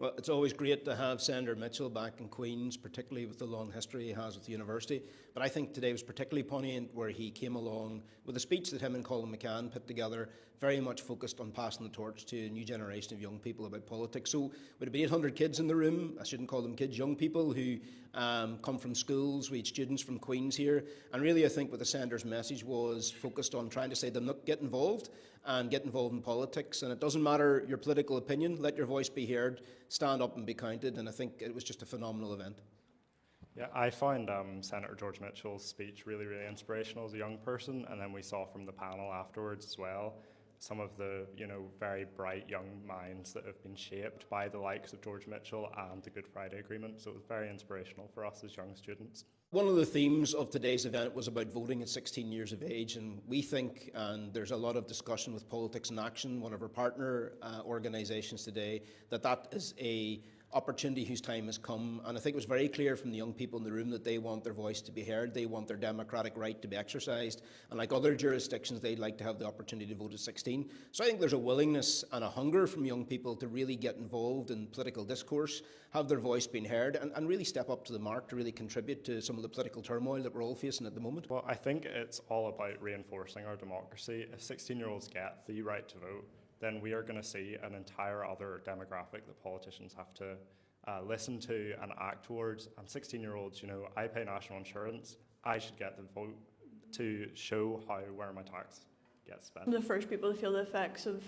Well, it's always great to have Senator Mitchell back in Queen's, particularly with the long history he has with the university. But I think today was particularly poignant where he came along with a speech that him and Colin McCann put together, very much focused on passing the torch to a new generation of young people about politics. So with about 800 kids in the room, I shouldn't call them kids, young people who come from schools, we had students from Queen's here. And really I think what the Senator's message was focused on trying to say to them, look, get involved in politics. And it doesn't matter your political opinion, let your voice be heard, stand up and be counted. And I think it was just a phenomenal event. Yeah, I found Senator George Mitchell's speech really, really inspirational as a young person. And then we saw from the panel afterwards as well, some of the, very bright young minds that have been shaped by the likes of George Mitchell and the Good Friday Agreement. So it was very inspirational for us as young students. One of the themes of today's event was about voting at 16 years of age, and we think, and there's a lot of discussion with Politics in Action, one of our partner organisations today, that is a opportunity whose time has come. And I think it was very clear from the young people in the room that they want their voice to be heard, they want their democratic right to be exercised, and like other jurisdictions, they'd like to have the opportunity to vote at 16. So I think there's a willingness and a hunger from young people to really get involved in political discourse, have their voice being heard, and really step up to the mark to really contribute to some of the political turmoil that we're all facing at the moment. Well, I think it's all about reinforcing our democracy. If 16-year-olds get the right to vote, then we are going to see an entire other demographic that politicians have to listen to and act towards. And 16-year-olds, I pay national insurance. I should get the vote to show where my tax gets spent. The first people to feel the effects of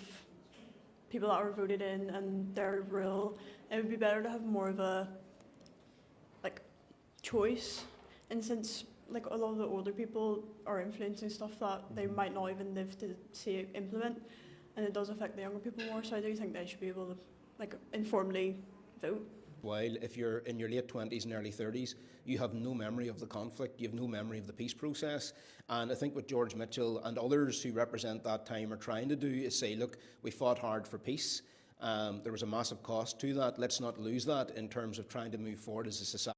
people that were voted in and their rule, it would be better to have more of a choice. And since a lot of the older people are influencing stuff that they might not even live to see it implement, and it does affect the younger people more, so I do think they should be able to informally vote. While if you're in your late 20s and early 30s, you have no memory of the conflict, you have no memory of the peace process. And I think what George Mitchell and others who represent that time are trying to do is say, look, we fought hard for peace. There was a massive cost to that. Let's not lose that in terms of trying to move forward as a society.